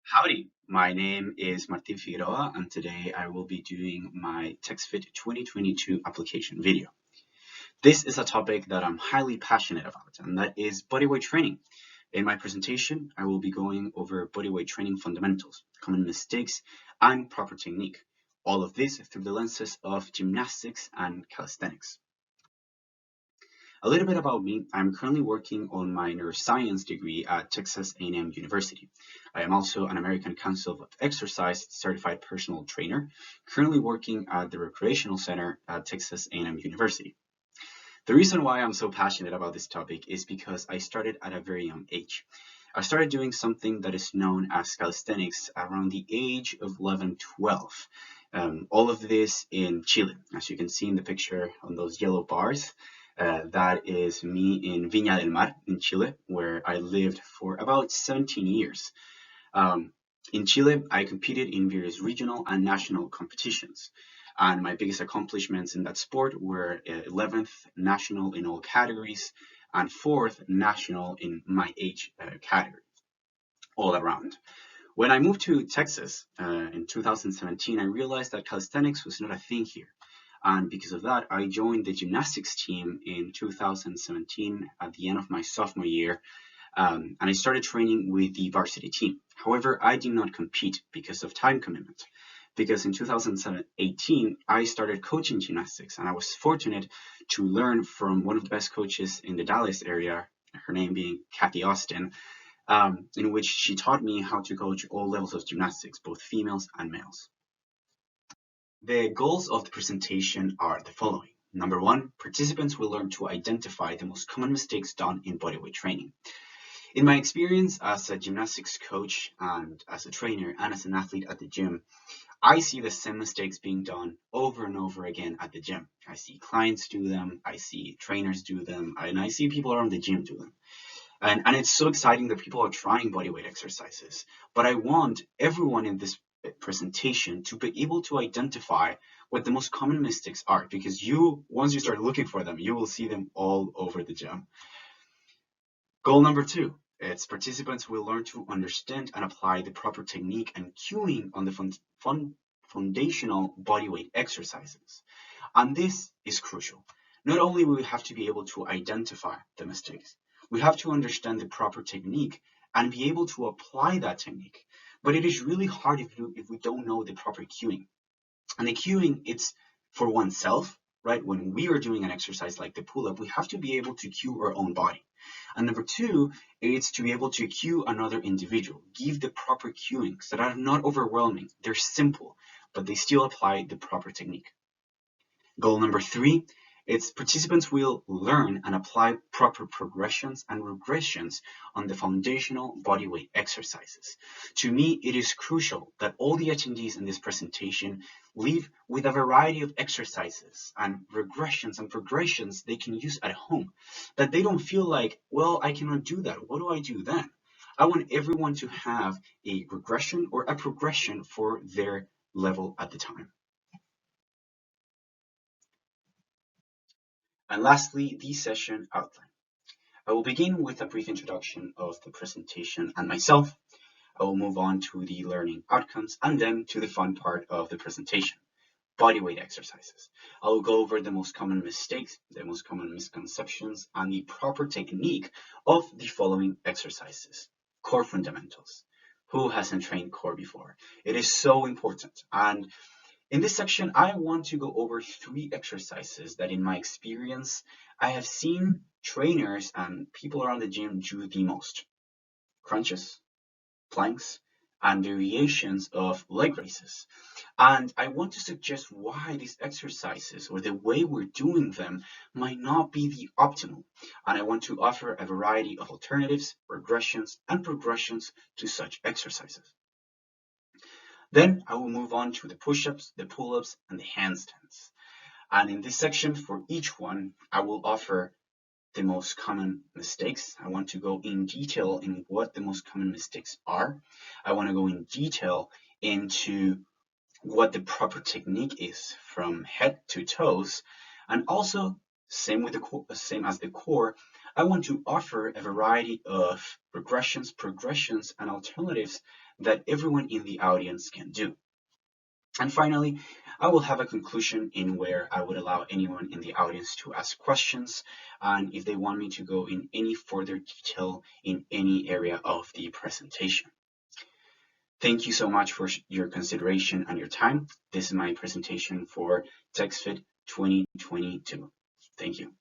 Howdy, my name is Martin Figueroa, and today I will be doing my Texfit 2022 application video. This is a topic that I'm highly passionate about, and that is bodyweight training. In my presentation, I will be going over bodyweight training fundamentals, common mistakes, and proper technique. All of this through the lenses of gymnastics and calisthenics. A little bit about me. I'm currently working on my neuroscience degree at Texas A&M University. I am also an American Council of Exercise certified personal trainer, currently working at the Recreational Center at Texas A&M University. The reason why I'm so passionate about this topic is because I started at a very young age. I started doing something that is known as calisthenics around the age of 11, 12. All of this in Chile. As you can see in the picture on those yellow bars, that is me in Viña del Mar in Chile, where I lived for about 17 years. In Chile, I competed in various regional and national competitions. And my biggest accomplishments in that sport were 11th national in all categories and 4th national in my age category, all around. When I moved to Texas in 2017, I realized that calisthenics was not a thing here. And because of that, I joined the gymnastics team in 2017 at the end of my sophomore year. And I started training with the varsity team. However, I did not compete because of time commitment. Because in 2018, I started coaching gymnastics, and I was fortunate to learn from one of the best coaches in the Dallas area, her name being Kathy Austin, in which she taught me how to coach all levels of gymnastics, both females and males. The goals of the presentation are the following. Number one, participants will learn to identify the most common mistakes done in bodyweight training. In my experience as a gymnastics coach and as a trainer and as an athlete at the gym, I see the same mistakes being done over and over again at the gym. I see clients do them, I see trainers do them, and I see people around the gym do them. And it's so exciting that people are trying bodyweight exercises. But I want everyone in this presentation to be able to identify what the most common mistakes are, because once you start looking for them, you will see them all over the gym. Goal number two, its participants will learn to understand and apply the proper technique and cueing on the foundational bodyweight exercises. And this is crucial. Not only will we have to be able to identify the mistakes, we have to understand the proper technique and be able to apply that technique. But it is really hard if we don't know the proper cueing. And the cueing, it's for oneself, right? When we are doing an exercise like the pull-up, we have to be able to cue our own body. And number two, it's to be able to cue another individual, give the proper cueings that are not overwhelming. They're simple, but they still apply the proper technique. Goal number three, its participants will learn and apply proper progressions and regressions on the foundational bodyweight exercises. To me, it is crucial that all the attendees in this presentation leave with a variety of exercises and regressions and progressions they can use at home, that they don't feel like, well, I cannot do that. What do I do then? I want everyone to have a regression or a progression for their level at the time. And lastly, the session outline. I will begin with a brief introduction of the presentation and myself. I will move on to the learning outcomes and then to the fun part of the presentation, bodyweight exercises. I will go over the most common mistakes, the most common misconceptions, and the proper technique of the following exercises. Core fundamentals. Who hasn't trained core before? It is so important. And in this section, I want to go over 3 exercises that in my experience, I have seen trainers and people around the gym do the most. Crunches, planks, and variations of leg raises. And I want to suggest why these exercises or the way we're doing them might not be the optimal. And I want to offer a variety of alternatives, regressions, and progressions to such exercises. Then I will move on to the push-ups, the pull-ups, and the handstands. And in this section, for each one, I will offer the most common mistakes. I want to go in detail in what the most common mistakes are. I want to go in detail into what the proper technique is from head to toes. And also, same as the core, I want to offer a variety of regressions, progressions, and alternatives that everyone in the audience can do. And finally, I will have a conclusion in where I would allow anyone in the audience to ask questions, and if they want me to go in any further detail in any area of the presentation. Thank you so much for your consideration and your time. This is my presentation for Texfit 2022. Thank you.